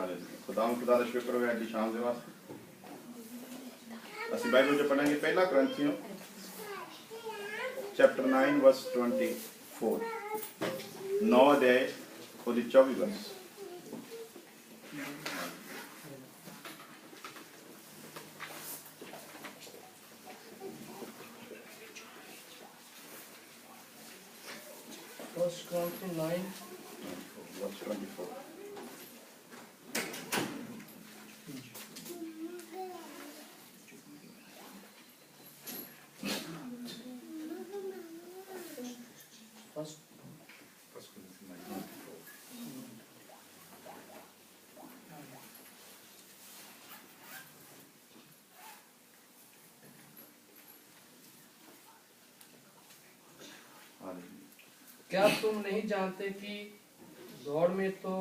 खुदा दा शुक्र होवे अज शाम के वास्ते असं बाइबल च पढ़ेंगे पहला कुरिन्थियों चैप्टर 9 वर्स 24 9 अध्याय और 24 वर्स। First Corinthians 9 verse 24। क्या तुम नहीं जानते कि दौड़ में तो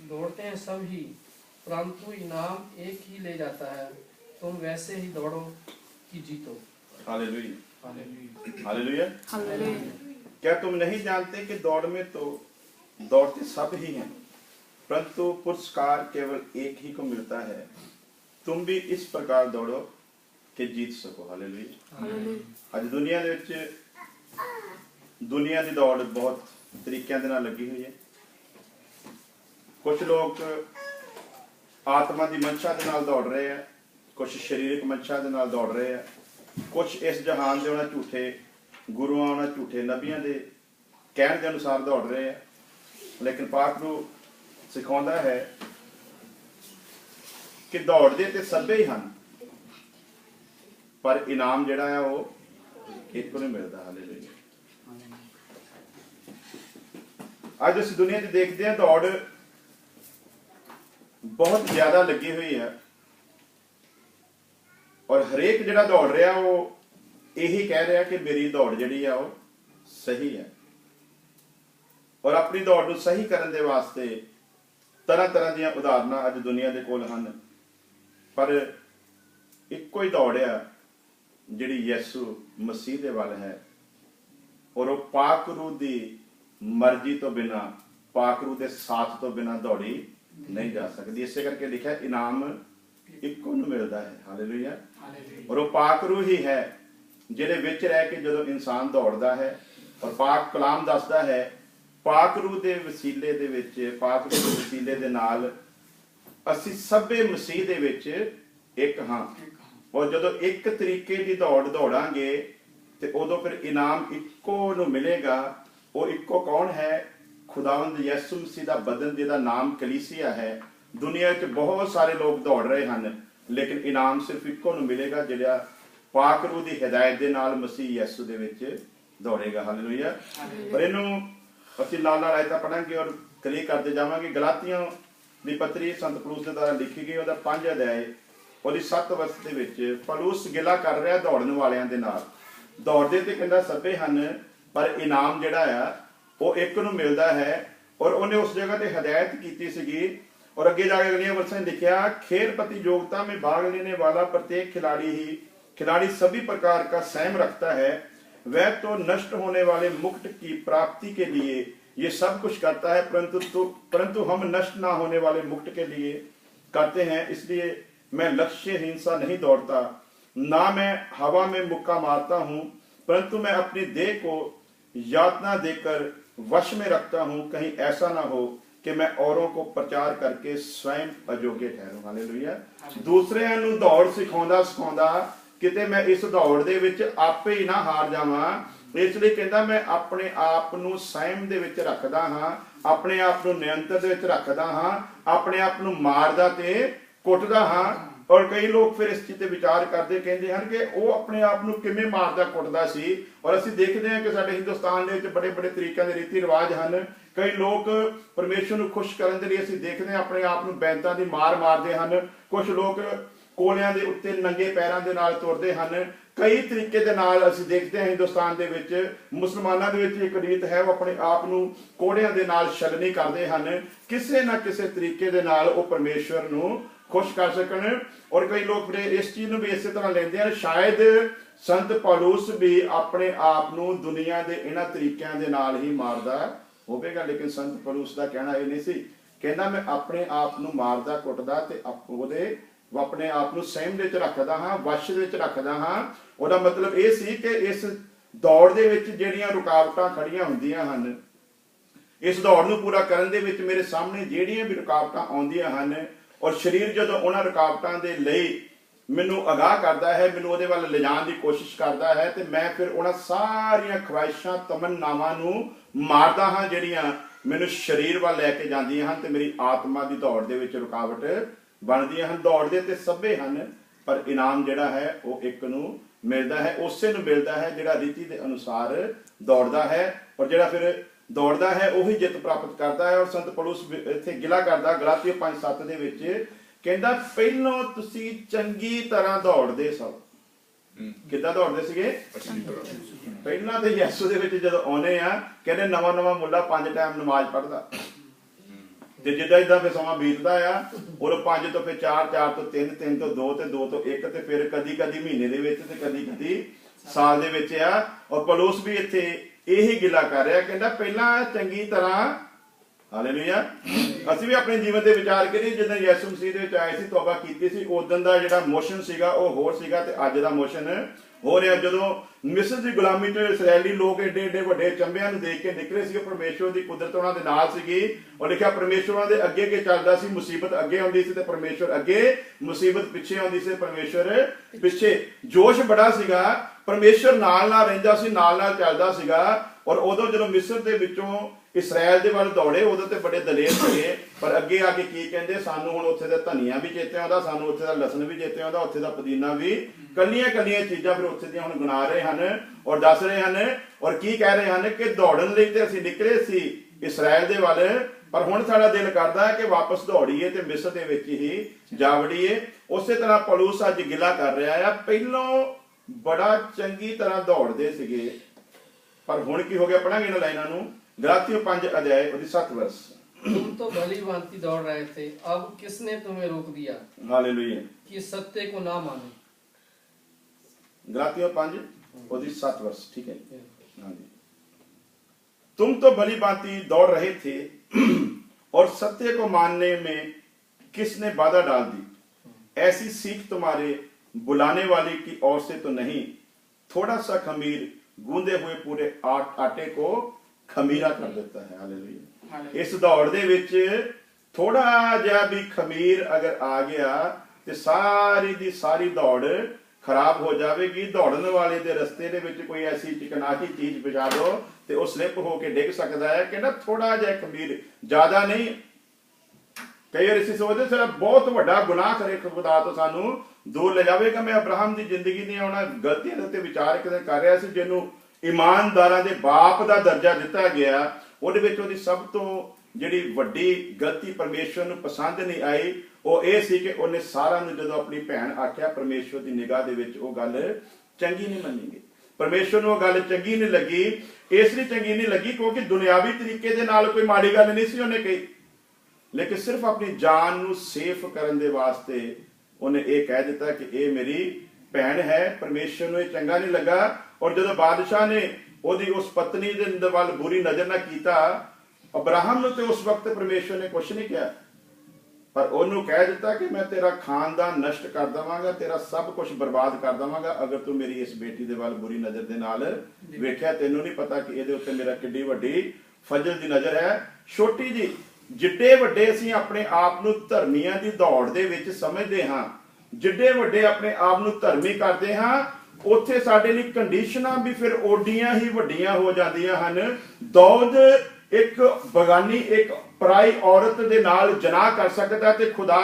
दौड़ते हैं सब ही, परंतु इनाम एक ही ले जाता है। तुम वैसे ही दौड़ो कि जीतो। Hallelujah hallelujah hallelujah. क्या तुम नहीं जानते कि दौड़ में तो दौड़ते सब ही हैं, परंतु पुरस्कार केवल एक ही को मिलता है। तुम भी इस प्रकार दौड़ो कि जीत सको। हालेलुया। आज दुनिया दे विच दुनिया की दौड़ बहुत तरीकों के नाल लगी हुई है। कुछ लोग आत्मा की मंशा के नाल दौड़ रहे हैं, कुछ शारीरिक मंशा के नाल दौड़ रहे हैं, कुछ इस जहान के उन्हें झूठे गुरुआं उन्हें झूठे नबियां के कहने के अनुसार दौड़ रहे हैं। लेकिन पाक नूं सिखाउंदा है कि दौड़ते तो सबे ही हैं, पर इनाम जिहड़ा है वो एक को नहीं मिलता। हालेलुया। अज इस दुनिया च देखते हैं दौड़ बहुत ज्यादा लगी हुई है, और हरेक जिहड़ा दौड़ रहा वो यही कह रहा कि मेरी दौड़ जिहड़ी है वो सही है, और अपनी दौड़ को सही करने के वास्ते तरह तरह दी उदाहरणा अज दुनिया के कोल हैं। पर एको ही दौड़ है जिहड़ी यसू मसीह दे वल है, और वो पाक रूह दी मर्जी तो बिना, पाक रूह दे साथ तो बिना दौड़ी नहीं जा सकती। इसे करके लिखा इनाम इको नूं मिलता है। हालेलुया। और वो पाक रूह ही है जिहदे विच रह के जदों इंसान दौड़दा है, और पाक कलाम दसदा है पाक रूह दे वसीले दे विच, पाक रूह दे वसीले दे नाल असीं सबे मसीह दे विच एक हां, और जदों एक तरीके की दौड़ दौड़ांगे तो उदों फिर इनाम इको नूं मिलेगा। वो इको कौन है? खुदावंद यसू मसीह दा बदन जिहदा नाम कलीसिया है। दुनिया च बहुत सारे लोग दौड़ रहे हैं, लेकिन इनाम सिर्फ इको नूं मिलेगा जिहड़ा पाक रूह दी हिदायत दे नाल मसीह यसू दे विच दौड़ेगा। हालेलुया। पर इनू असीं लाल लाल आयतां पढ़ांगे और क्लियर करते जावांगे। गलातियां दी पत्री संत पौलुस दे द्वारा लिखी गई, ਉਹਦਾ 5 अध्याय और 7 वर्ष ਦੇ ਵਿੱਚ पौलुस गिला कर ਰਿਹਾ ਦੌੜਨ ਵਾਲਿਆਂ ਦੇ ਨਾਲ। ਦੌੜਦੇ ਤੇ ਕਹਿੰਦਾ ਸਭੇ ਹਨ, पर इनाम ਜਿਹੜਾ ਆ ਉਹ ਇੱਕ ਨੂੰ ਮਿਲਦਾ है। और ਉਹਨੇ उस जगह ਤੇ हदायत ਕੀਤੀ ਸੀਗੀ, और अगे जाके अगलियां वर्षों में लिखा खेल प्रतियोगिता में भाग लेने वाला प्रत्येक खिलाड़ी सभी प्रकार का संयम रखता है। वह तो नष्ट होने वाले मुकुट की प्राप्ति के लिए ये सब कुछ करता है, परंतु हम नष्ट ना होने वाले मुकुट के लिए करते हैं। इसलिए मैं लक्ष्यहीन सा नहीं दौड़ता, ना मैं हवा में मुक्का मारता हूं, परंतु मैं अपनी देह को यातना देकर वश में रखता हूं, कहीं ऐसा ना हो कि मैं औरों को प्रचार करके स्वयं अयोग्य ठहरूं। हालेलुया। दूसरे नूं दौड़ सिखाउंदा किते मैं इस दौड़ दे विच आपे ही ना हार जावां, इसलिए कहंदा मैं अपने आप नूं संयम दे विच रखदा हां, अपने आप नूं नियंत्रण दे विच रखदा हां, अपने आप नूं मारदा ते कुटदा हां। और कई लोग फिर इस चीज़ ते विचार करते कहते हैं कि वो अपने आप नूं किवें मारदा कुटदा सी। और असीं देखते हैं कि साडे हिंदुस्तान दे विच बड़े बड़े तरीकों के रीति रिवाज हैं। कई लोग परमेश्वर नूं खुश करने के लिए असीं देखते हैं अपने आप नूं बैंतां दी मार मारदे हैं। कुछ लोग कोलियां दे उत्ते नंगे पैरां दे नाल तुरदे हैं। कई तरीके दे नाल असीं देखते हैं हिंदुस्तान दे विच मुसलमानां दे विच एक रीत है, वो अपने आप नूं कोड़ियां दे नाल छलनी करदे हैं, किसी ना किसी तरीके दे नाल वो परमेश्वर नूं खुश कर सकन। और कई लोग इस चीज़ भी इस तरह लेंदे हैं, शायद संत पौलुस भी अपने आप नूं दुनिया के इन्हां तरीकों दे नाल ही मारदा ਹੋਵੇਗਾ। ਲੇਕਿਨ ਸੰਤ ਪੌਲੁਸ ਦਾ ਕਹਿਣਾ ਇਹ ਨਹੀਂ ਸੀ, ਕਹਿੰਦਾ ਮੈਂ ਆਪਣੇ ਆਪ ਨੂੰ ਮਾਰਦਾ ਕੁੱਟਦਾ ਤੇ ਉਹਦੇ ਆਪਣੇ ਆਪ ਨੂੰ ਸਹਿਮ ਦੇ ਵਿੱਚ ਰੱਖਦਾ ਹਾਂ, ਵਸ਼ ਦੇ ਵਿੱਚ ਰੱਖਦਾ ਹਾਂ। ਉਹਦਾ ਮਤਲਬ ਇਹ ਸੀ ਕਿ ਇਸ ਦੌੜ ਦੇ ਵਿੱਚ ਜਿਹੜੀਆਂ ਰੁਕਾਵਟਾਂ ਖੜੀਆਂ ਹੁੰਦੀਆਂ ਹਨ, ਇਸ ਦੌੜ ਨੂੰ ਪੂਰਾ ਕਰਨ ਦੇ ਵਿੱਚ ਮੇਰੇ ਸਾਹਮਣੇ ਜਿਹੜੀਆਂ ਵੀ ਰੁਕਾਵਟਾਂ ਆਉਂਦੀਆਂ ਹਨ, ਔਰ ਸਰੀਰ ਜਦੋਂ ਉਹਨਾਂ ਰੁਕਾਵਟਾਂ ਦੇ ਲਈ ਮੈਨੂੰ ਅਗਾਹ ਕਰਦਾ ਹੈ, ਮੈਨੂੰ ਉਹਦੇ ਵੱਲ ਲਿਜਾਣ ਦੀ ਕੋਸ਼ਿਸ਼ ਕਰਦਾ ਹੈ, ਤੇ ਮੈਂ ਫਿਰ ਉਹਨਾਂ ਸਾਰੀਆਂ ਖਵਾਇਸ਼ਾਂ ਤਮੰਨਾਵਾਂ ਨੂੰ ਮਾਰਦਾ ਹਾਂ ਜਿਹੜੀਆਂ ਮੈਨੂੰ ਸਰੀਰ ਵੱਲ ਲੈ ਕੇ ਜਾਂਦੀਆਂ ਹਨ ਤੇ ਮੇਰੀ ਆਤਮਾ ਦੀ ਦੌੜ ਦੇ ਵਿੱਚ ਰੁਕਾਵਟ ਬਣਦੀਆਂ ਹਨ। ਦੌੜਦੇ ਤੇ ਸਭੇ ਹਨ, ਪਰ ਇਨਾਮ ਜਿਹੜਾ ਹੈ ਉਹ ਇੱਕ ਨੂੰ ਮਿਲਦਾ ਹੈ, ਉਸੇ ਨੂੰ ਮਿਲਦਾ ਹੈ ਜਿਹੜਾ ਰੀਤੀ ਦੇ ਅਨੁਸਾਰ ਦੌੜਦਾ ਹੈ, ਔਰ ਜਿਹੜਾ ਫਿਰ ਦੌੜਦਾ ਹੈ ਉਹੀ ਜਿੱਤ ਪ੍ਰਾਪਤ ਕਰਦਾ ਹੈ। ਔਰ ਸੰਤ ਪੌਲੁਸ ਇੱਥੇ ਗਿਲਾ ਕਰਦਾ ਗਲਾਤੀਓ 5:7 ਦੇ ਵਿੱਚ, ਕਹਿੰਦਾ ਪਹਿਲਾਂ ਤੁਸੀਂ ਚੰਗੀ ਤਰ੍ਹਾਂ ਦੌੜਦੇ ਸੋ। ਕਿੱਦਾਂ ਦੌੜਦੇ ਸੀਗੇ? ਪਹਿਲਾਂ ਤੇ ਯਿਸੂ ਦੇ ਵਿੱਚ ਜਦੋਂ ਆਉਨੇ ਆ, ਕਹਿੰਦੇ ਨਵਾਂ ਮੁੰਡਾ 5 ਟਾਈਮ ਨਮਾਜ਼ ਪੜ੍ਹਦਾ, ਤੇ ਜਿੱਦਾਂ ਫਿਰ ਸਮਾਂ ਬੀਤਦਾ ਆ, ਉਹ 5 ਤੋਂ ਫਿਰ 4, 4 ਤੋਂ 3, 3 ਤੋਂ 2 ਤੇ 2 ਤੋਂ 1, ਤੇ ਫਿਰ ਕਦੀ ਮਹੀਨੇ ਦੇ ਵਿੱਚ ਤੇ ਕਦੀ ਸਾਲ ਦੇ ਵਿੱਚ ਆ। ਔਰ ਪੌਲੁਸ ਵੀ ਇੱਥੇ ਇਹੀ ਗਿਲਾ ਕਰ ਰਿਹਾ, ਕਹਿੰਦਾ ਪਹਿਲਾਂ ਚੰਗੀ ਤਰ੍ਹਾਂ, ਹਾਲੇਲੂਇਆ। ਅਸੀਂ ਵੀ ਆਪਣੇ ਜੀਵਨ ਦੇ ਵਿਚਾਰ ਕਰੀਏ, ਜਦੋਂ ਯਿਸੂ ਮਸੀਹ ਦੇ ਵਿੱਚ ਆਏ ਸੀ, ਤੌਬਾ ਕੀਤੀ ਸੀ, ਉਦੋਂ ਦਾ ਜਿਹੜਾ ਮੋਸ਼ਨ ਸੀਗਾ ਉਹ ਹੋਰ ਸੀਗਾ ਤੇ ਅੱਜ ਦਾ ਮੋਸ਼ਨ ਹੋ ਰਿਹਾ। ਜਦੋਂ ਮਿਸਰ ਦੀ ਗੁਲਾਮੀ ਤੋਂ ਇਸਰਾਇਲੀ ਲੋਕ ਏਡੇ ਵੱਡੇ ਚੰਬਿਆਂ ਨੂੰ ਦੇਖ ਕੇ ਨਿਕਲੇ ਸੀ, ਪਰਮੇਸ਼ਵਰ ਦੀ ਕੁਦਰਤ ਉਹਨਾਂ ਦੇ ਨਾਲ ਸੀਗੀ। ਔਰ ਲਿਖਿਆ ਪਰਮੇਸ਼ਵਰ ਉਹਨਾਂ ਦੇ ਅੱਗੇ ਚੱਲਦਾ ਸੀ, ਮੁਸੀਬਤ ਅੱਗੇ ਆਉਂਦੀ ਸੀ ਤੇ ਪਰਮੇਸ਼ਵਰ ਅੱਗੇ, ਮੁਸੀਬਤ ਪਿੱਛੇ ਆਉਂਦੀ ਸੀ, ਪਰਮੇਸ਼ਵਰ ਪਿੱਛੇ। ਜੋਸ਼ ਬੜਾ ਸੀਗਾ, ਪਰਮੇਸ਼ਵਰ ਨਾਲ ਰਹਿੰਦਾ ਸੀ, ਨਾਲ ਚੱਲਦਾ ਸੀਗਾ। ਔਰ ਉਦੋਂ ਜਦੋਂ ਮਿਸਰ ਦੇ ਵਿੱਚੋਂ ਇਸਰਾਇਲ ਦੇ ਵੱਲ ਦੌੜੇ, ਉਦੋਂ ਤੇ ਬੜੇ ਦਲੇਰ ਸੀਗੇ, ਪਰ ਅੱਗੇ ਆ ਕੇ ਕੀ ਕਹਿੰਦੇ, ਸਾਨੂੰ ਹੁਣ ਉੱਥੇ ਦਾ ਧਨੀਆ ਵੀ ਚੇਤੇ ਆਉਂਦਾ, ਸਾਨੂੰ ਉੱਥੇ ਦਾ ਲਸਣ ਵੀ ਚੇਤੇ ਆਉਂਦਾ, ਉੱਥੇ ਦਾ ਪੁਦੀਨਾ ਵੀ, ਕੱਲੀਆਂ ਚੀਜ਼ਾਂ ਫਿਰ ਉੱਥੇ ਦੀਆਂ ਹੁਣ ਗਿਣਾ ਰਹੇ ਹਨ ਔਰ ਦੱਸ ਰਹੇ ਹਨ। ਔਰ ਕੀ ਕਹਿ ਰਹੇ ਹਨ ਕਿ ਦੌੜਨ ਲਈ ਤੇ ਅਸੀਂ ਨਿਕਲੇ ਸੀ ਇਸਰਾਇਲ ਦੇ ਵੱਲ, ਪਰ ਹੁਣ ਸਾਡਾ ਦਿਲ ਕਰਦਾ ਹੈ ਕਿ ਵਾਪਸ ਦੌੜੀਏ ਤੇ ਮਿਸਰ ਦੇ ਵਿੱਚ ਹੀ ਜਾ ਵੜੀਏ। ਉਸੇ ਤਰ੍ਹਾਂ ਪੌਲੁਸ ਅੱਜ ਗਿਲਾ ਕਰ ਰਿਹਾ ਆ, ਪਹਿਲੋਂ ਬੜਾ ਚੰਗੀ ਤਰ੍ਹਾਂ ਦੌੜਦੇ ਸੀਗੇ, ਪਰ ਹੁਣ ਕੀ ਹੋ ਗਿਆ? ਪੜਾਂਗੇ ਇਹਨਾਂ ਲਾਈਨਾਂ ਨੂੰ, ਗਲਾਤੀਓ 5 ਅਧਿਆय ਉਹਦੀ 7 ਵਰਸ। तुम तो भली भांति दौड़ रहे थे, अब किसने तुम्हें रोक दिया हालेलुया कि सत्य को ना मानो? गलातियों 5 ਉਹਦੀ 7 वर्ष, ठीक है। हाँ जी। तुम तो भली भांति दौड़ रहे थे और सत्य को मानने में किसने बाधा डाल दी? ऐसी सीख तुम्हारे बुलाने वाले की ओर से तो नहीं, थोड़ा सा खमीर गूंदे हुए पूरे आटे को खमीरा कर देता है। हालेलुया। इस दौड़ ਦੇ ਵਿੱਚ ਥੋੜਾ ਜਿਹਾ ਵੀ ਖਮੀਰ ਅਗਰ ਆ ਗਿਆ ਤੇ ਸਾਰੀ ਦੀ ਸਾਰੀ ਦੌੜ ਖਰਾਬ ਹੋ ਜਾਵੇਗੀ। ਦੌੜਨ ਵਾਲੇ ਦੇ ਰਸਤੇ ਦੇ ਵਿੱਚ ਕੋਈ ਐਸੀ ਚਿਕਨਾਹੀ ਚੀਜ਼ ਵਿਚਾ ਦੋ ਤੇ ਉਹ ਸਲਿੱਪ ਹੋ ਕੇ ਡਿੱਗ ਸਕਦਾ ਹੈ। ਕਹਿੰਦਾ ਥੋੜਾ ਜਿਹਾ ਖਮੀਰ, ਜ਼ਿਆਦਾ ਨਹੀਂ। ਕਈ ਵਾਰ ਅਸੀਂ ਸੋਚਦੇ ਸਾਡਾ ਬਹੁਤ ਵੱਡਾ ਗੁਨਾਹ ਕਰੇ ਖੁਦਾ ਤੋਂ ਸਾਨੂੰ ਦੂਰ ਲੈ ਜਾਵੇਗਾ। ਮੈਂ ਅਬਰਾਹਮ ਦੀ ਜ਼ਿੰਦਗੀ ਦੀਆਂ ਉਹਨਾਂ ਗਲਤੀਆਂ ਦੇ ਉੱਤੇ ਵਿਚਾਰ ਇੱਕ ਦਿਨ ਕਰ ਰਿਹਾ ਸੀ, ਜਿਹਨੂੰ ਇਮਾਨਦਾਰਾਂ ਦੇ ਬਾਪ ਦਾ ਦਰਜਾ ਦਿੱਤਾ ਗਿਆ। ਉਹਦੇ ਵਿੱਚ ਉਹਦੀ ਸਭ ਤੋਂ ਜਿਹੜੀ ਵੱਡੀ ਗਲਤੀ ਪਰਮੇਸ਼ਵਰ ਨੂੰ ਪਸੰਦ ਨਹੀਂ ਆਈ, ਉਹ ਇਹ ਸੀ ਕਿ ਉਹਨੇ ਸਾਰਾ ਨੂੰ ਜਦੋਂ ਆਪਣੀ ਭੈਣ ਆਖਿਆ, ਪਰਮੇਸ਼ਵਰ ਦੀ ਨਿਗਾਹ ਦੇ ਵਿੱਚ ਉਹ ਗੱਲ ਚੰਗੀ ਨਹੀਂ ਮੰਨੀ ਗਈ। ਪਰਮੇਸ਼ਵਰ ਨੂੰ ਉਹ ਗੱਲ ਚੰਗੀ ਨਹੀਂ ਲੱਗੀ। ਇਸ ਲਈ ਚੰਗੀ ਨਹੀਂ ਲੱਗੀ ਕਿਉਂਕਿ ਦੁਨਿਆਵੀ ਤਰੀਕੇ ਦੇ ਨਾਲ ਕੋਈ ਮਾੜੀ ਗੱਲ ਨਹੀਂ ਸੀ ਉਹਨੇ ਕਹੀ, ਲੇਕਿਨ ਸਿਰਫ ਆਪਣੀ ਜਾਨ ਨੂੰ ਸੇਫ ਕਰਨ ਦੇ ਵਾਸਤੇ ਉਹਨੇ ਇਹ ਕਹਿ ਦਿੱਤਾ ਕਿ ਇਹ ਮੇਰੀ ਭੈਣ ਹੈ। ਪਰਮੇਸ਼ਵਰ ਨੂੰ ਇਹ ਚੰਗਾ ਨਹੀਂ ਲੱਗਾ। ਔਰ ਜਦੋਂ ਬਾਦਸ਼ਾਹ ਨੇ ਉਹਦੀ ਉਸ ਪਤਨੀ ਦੇ ਵੱਲ ਬੁਰੀ ਨਜ਼ਰ ਨਾ ਕੀਤਾ, ਅਬਰਾਹਮ ਨੂੰ ਤੇ ਉਸ ਵਕਤ ਪਰਮੇਸ਼ਵਰ ਨੇ ਕੁਛ ਨਹੀਂ ਕਿਹਾ, ਪਰ ਉਹਨੂੰ ਕਹਿ ਦਿੱਤਾ ਕਿ ਮੈਂ ਤੇਰਾ ਖਾਨਦਾਨ ਨਸ਼ਟ ਕਰ ਦੇਵਾਂਗਾ, ਤੇਰਾ ਸਭ ਕੁਝ ਬਰਬਾਦ ਕਰ ਦੇਵਾਂਗਾ ਅਗਰ ਤੂੰ ਮੇਰੀ ਇਸ ਬੇਟੀ ਦੇ ਵੱਲ ਬੁਰੀ ਨਜ਼ਰ ਦੇ ਨਾਲ ਵੇਖਿਆ। ਤੈਨੂੰ ਨਹੀਂ ਪਤਾ ਕਿ ਇਹਦੇ ਉੱਤੇ ਮੇਰਾ ਕਿੱਡੀ ਵੱਡੀ ਫਜ਼ਲ ਦੀ ਨਜ਼ਰ ਹੈ। ਛੋਟੀ ਜੀ, ਜਿੱਡੇ ਵੱਡੇ ਅਸੀਂ ਆਪਣੇ ਆਪ ਨੂੰ ਧਰਮੀਆਂ ਦੀ ਦੌੜ ਦੇ ਵਿੱਚ ਸਮਝਦੇ ਹਾਂ, ਜਿੱਡੇ ਵੱਡੇ ਆਪਣੇ ਆਪ ਨੂੰ ਧਰਮੀ ਕਰਦੇ ਹਾਂ, ਉੱਥੇ ਸਾਡੇ ਲਈ ਕੰਡੀਸ਼ਨਾਂ ਵੀ ਫਿਰ ਓਡੀਆਂ ਹੀ ਵੱਡੀਆਂ ਹੋ ਜਾਂਦੀਆਂ ਹਨ। ਦੌਦ ਇੱਕ ਬਗਾਨੀ, ਇੱਕ ਪਰਾਈ ਔਰਤ ਦੇ ਨਾਲ ਜਨਾਹ ਕਰ ਸਕਦਾ ਤੇ ਖੁਦਾ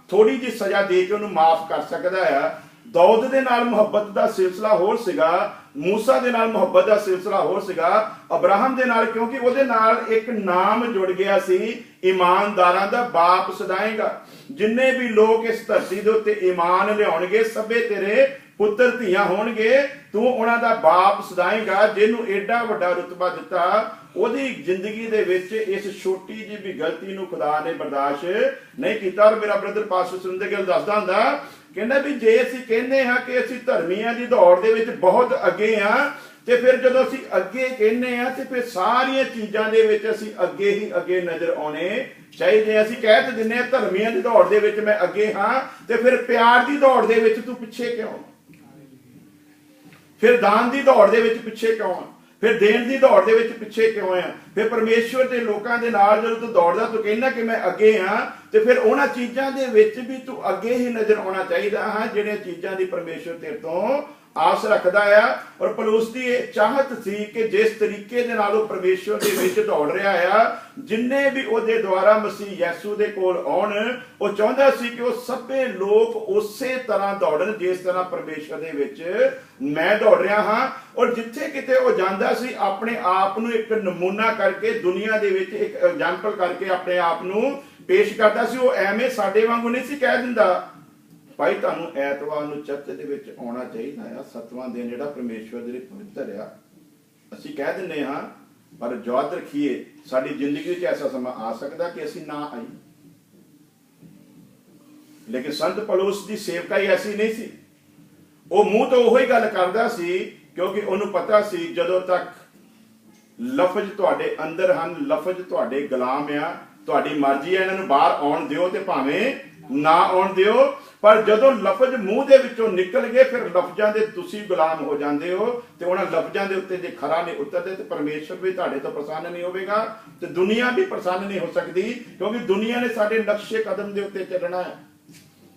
ਥੋੜੀ ਜਿਹੀ ਸਜ਼ਾ ਦੇ ਕੇ ਉਹਨੂੰ ਮਾਫ ਕਰ ਸਕਦਾ ਆ। ਦੌਦ ਦੇ ਨਾਲ ਮੁਹੱਬਤ ਦਾ ਸਿਲਸਿਲਾ ਹੋਰ ਸੀਗਾ, ਮੂਸਾ ਦੇ ਨਾਲ ਮੁਹੱਬਤ ਦਾ ਸਿਲਸਿਲਾ ਹੋਰ ਸੀਗਾ। ਅਬਰਾਹਮ ਦੇ ਨਾਲ ਕਿਉਂਕਿ ਉਹਦੇ ਨਾਲ ਇੱਕ ਨਾਮ ਜੁੜ ਗਿਆ ਸੀ, ਇਮਾਨਦਾਰਾਂ ਦਾ ਬਾਪ ਸਦਾਏਗਾ। ਜਿੰਨੇ ਵੀ ਲੋਕ ਇਸ ਧਰਤੀ ਦੇ ਉੱਤੇ ਈਮਾਨ ਲਿਆਉਣਗੇ, ਸਭੇ ਤੇਰੇ ਪੁੱਤਰ ਧੀਆਂ ਹੋਣਗੇ, ਤੂੰ ਉਹਨਾਂ ਦਾ ਬਾਪ ਸਦਾਏਗਾ। ਜਿਹਨੂੰ ਏਡਾ ਵੱਡਾ ਰੁਤਬਾ ਦਿੱਤਾ, ਉਹਦੀ ਜ਼ਿੰਦਗੀ ਦੇ ਵਿੱਚ ਇਸ ਛੋਟੀ ਜਿਹੀ ਵੀ ਗਲਤੀ ਨੂੰ ਖੁਦਾ ਨੇ ਬਰਦਾਸ਼ਤ ਨਹੀਂ ਕੀਤਾ। ਔਰ ਮੇਰਾ ਬ੍ਰਦਰ ਪਾਸਟਰ ਸੁਰਿੰਦਰ ਗਿੱਲ ਦੱਸਦਾ ਹੁੰਦਾ, ਕਹਿੰਦਾ ਵੀ ਜੇ ਅਸੀਂ ਕਹਿੰਦੇ ਹਾਂ ਕਿ ਅਸੀਂ ਧਰਮੀਆਂ ਦੀ ਦੌੜ ਦੇ ਵਿੱਚ ਬਹੁਤ ਅੱਗੇ ਹਾਂ, ਤੇ ਫਿਰ ਜਦੋਂ ਅਸੀਂ ਅੱਗੇ ਕਹਿੰਦੇ ਆ ਤੇ ਫਿਰ ਸਾਰੀਆਂ ਚੀਜ਼ਾਂ ਦੇ ਵਿੱਚ ਅਸੀਂ ਅੱਗੇ ਹੀ ਅੱਗੇ ਨਜ਼ਰ ਆਉਣੇ ਚਾਹੀਦੇ। ਅਸੀਂ ਕਹਿ ਤੇ ਦਿੰਦੇ ਆ ਧਰਮੀਆਂ ਦੀ ਦੌੜ ਦੇ ਵਿੱਚ ਮੈਂ ਅੱਗੇ ਹਾਂ, ਤੇ ਫਿਰ ਪਿਆਰ ਦੀ ਦੌੜ ਦੇ ਵਿੱਚ ਤੂੰ ਪਿੱਛੇ ਕਿਉਂ? ਫਿਰ ਦਾਨ ਦੀ ਦੌੜ ਦੇ ਵਿੱਚ ਪਿੱਛੇ ਕਿਉਂ ਆ? ਫਿਰ ਦੇਣ ਦੀ ਦੌੜ ਦੇ ਵਿੱਚ ਪਿੱਛੇ ਕਿਉਂ ਆ? ਫਿਰ ਪਰਮੇਸ਼ਵਰ ਦੇ ਲੋਕਾਂ ਦੇ ਨਾਲ ਜਦੋਂ ਤੂੰ ਦੌੜਦਾ ਤੂੰ ਕਹਿੰਦਾ ਕਿ ਮੈਂ ਅੱਗੇ ਹਾਂ, ਤੇ ਫਿਰ ਉਹਨਾਂ ਚੀਜ਼ਾਂ ਦੇ ਵਿੱਚ ਵੀ ਤੂੰ ਅੱਗੇ ਹੀ ਨਜ਼ਰ ਆਉਣਾ ਚਾਹੀਦਾ ਹਾਂ ਜਿਹੜੀਆਂ ਚੀਜ਼ਾਂ ਦੀ ਪਰਮੇਸ਼ਵਰ ਤੇਰੇ ਤੋਂ ਆਸ ਰੱਖਦਾ ਆ। ਔਰ ਪੌਲੁਸ ਦੀ ਇਹ ਚਾਹਤ ਸੀ ਕਿ ਜਿਸ ਤਰੀਕੇ ਦੇ ਨਾਲ ਉਹ ਪਰਮੇਸ਼ਵਰ ਦੇ ਵਿੱਚ ਦੌੜ ਰਿਹਾ ਆ, ਜਿੰਨੇ ਵੀ ਉਹਦੇ ਦੁਆਰਾ ਮਸੀਹ ਯਿਸੂ ਦੇ ਕੋਲ ਆਉਣ, ਉਹ ਚਾਹੁੰਦਾ ਸੀ ਕਿ ਉਹ ਸਭੇ ਲੋਕ ਉਸੇ ਤਰ੍ਹਾਂ ਦੌੜਨ ਜਿਸ ਤਰ੍ਹਾਂ ਪਰਮੇਸ਼ਵਰ ਦੇ ਵਿੱਚ ਮੈਂ ਦੌੜ ਰਿਹਾ ਹਾਂ। ਔਰ ਜਿੱਥੇ ਕਿਤੇ ਉਹ ਜਾਂਦਾ ਸੀ ਆਪਣੇ ਆਪ ਨੂੰ ਇੱਕ ਨਮੂਨਾ ਕਰਕੇ, ਦੁਨੀਆ ਦੇ ਵਿੱਚ ਇੱਕ ਐਗਜ਼ਾਮਪਲ ਕਰਕੇ ਆਪਣੇ ਆਪ ਨੂੰ ਪੇਸ਼ ਕਰਦਾ ਸੀ। ਉਹ ਐਵੇਂ ਸਾਡੇ ਵਾਂਗੂ ਨਹੀਂ ਸੀ ਕਹਿ ਦਿੰਦਾ ਭਾਈ ਤੁਹਾਨੂੰ ਐਤਵਾਰ ਨੂੰ ਚਰਚ ਦੇ ਵਿੱਚ ਆਉਣਾ ਚਾਹੀਦਾ ਆ, 7ਵਾਂ ਦਿਨ ਜਿਹੜਾ ਪਰਮੇਸ਼ਵਰ ਦੇ ਲਈ ਪਵਿੱਤਰ ਆ। ਅਸੀਂ ਕਹਿ ਦਿੰਦੇ ਹਾਂ, ਪਰ ਯਾਦ ਰੱਖੀਏ ਸਾਡੀ ਜ਼ਿੰਦਗੀ ਵਿੱਚ ਐਸਾ ਸਮਾਂ ਆ ਸਕਦਾ ਕਿ ਅਸੀਂ ਨਾ ਆਈਏ। ਲੇਕਿਨ ਸੰਤ ਪੌਲੁਸ ਦੀ ਸੇਵਕਾਈ ਐਸੀ ਨਹੀਂ ਸੀ। ਉਹ ਮੂੰਹ ਤੋਂ ਉਹੀ ਗੱਲ ਕਰਦਾ ਸੀ ਕਿਉਂਕਿ ਉਹਨੂੰ ਪਤਾ ਸੀ ਜਦੋਂ ਤੱਕ ਲਫ਼ਜ਼ ਤੁਹਾਡੇ ਅੰਦਰ ਹਨ, ਲਫ਼ਜ਼ ਤੁਹਾਡੇ ਗੁਲਾਮ ਆ, ਤੁਹਾਡੀ ਮਰਜ਼ੀ ਆ ਇਹਨਾਂ ਨੂੰ ਬਾਹਰ ਆਉਣ ਦਿਓ ਤੇ ਭਾਵੇਂ ਨਾ ਆਉਣ ਦਿਓ। ਪਰ ਜਦੋਂ ਲਫ਼ਜ਼ ਮੂੰਹ ਦੇ ਵਿੱਚੋਂ ਨਿਕਲ ਗਏ ਫਿਰ ਲਫ਼ਜ਼ਾਂ ਦੇ ਤੁਸੀਂ ਗੁਲਾਮ ਹੋ ਜਾਂਦੇ ਹੋ, ਤੇ ਉਹਨਾਂ ਲਫ਼ਜ਼ਾਂ ਦੇ ਉੱਤੇ ਜੇ ਖਰਾ ਨਹੀਂ ਉਤਰਦੇ ਤੇ ਪਰਮੇਸ਼ਵਰ ਵੀ ਤੁਹਾਡੇ ਤੋਂ ਪ੍ਰਸੰਨ ਨਹੀਂ ਹੋਵੇਗਾ, ਤੇ ਦੁਨੀਆ ਵੀ ਪ੍ਰਸੰਨ ਨਹੀਂ ਹੋ ਸਕਦੀ, ਕਿਉਂਕਿ ਦੁਨੀਆ ਨੇ ਸਾਡੇ ਨਕਸ਼ੇ ਕਦਮ ਦੇ ਉੱਤੇ ਚੱਲਣਾ ਹੈ।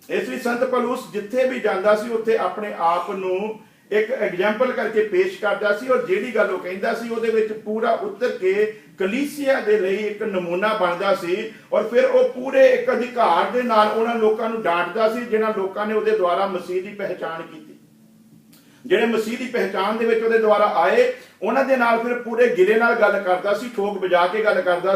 ਇਸ ਲਈ ਸੰਤ ਪੌਲੁਸ ਜਿੱਥੇ ਵੀ ਜਾਂਦਾ ਸੀ ਉੱਥੇ ਆਪਣੇ ਆਪ ਨੂੰ ਇੱਕ ਐਗਜ਼ਾਮਪਲ ਕਰਕੇ ਪੇਸ਼ ਕਰਦਾ ਸੀ, ਔਰ ਜਿਹੜੀ ਗੱਲ ਉਹ ਕਹਿੰਦਾ ਸੀ ਉਹਦੇ ਵਿੱਚ ਪੂਰਾ ਉਤਰ ਕੇ ਕਲੀਸਿਆ ਦੇ ਲਈ ਇੱਕ ਨਮੂਨਾ ਬਣਦਾ ਸੀ। ਔਰ ਫਿਰ ਉਹ ਪੂਰੇ ਇੱਕ ਅਧਿਕਾਰ ਦੇ ਨਾਲ ਉਹਨਾਂ ਲੋਕਾਂ ਨੂੰ ਡਾਂਟਦਾ ਸੀ ਜਿਹਨਾਂ ਲੋਕਾਂ ਨੇ ਉਹਦੇ ਦੁਆਰਾ ਮਸੀਹ ਦੀ ਪਹਿਚਾਣ ਕੀਤੀ। ਜਿਹੜੇ ਮਸੀਹ ਦੀ ਪਹਿਚਾਣ ਦੇ ਵਿੱਚ ਉਹਦੇ ਦੁਆਰਾ ਆਏ ਉਹਨਾਂ ਦੇ ਨਾਲ ਫਿਰ ਪੂਰੇ ਗਿਲੇ ਨਾਲ ਗੱਲ ਕਰਦਾ ਸੀ, ਠੋਕ ਵਜਾ ਕੇ ਗੱਲ ਕਰਦਾ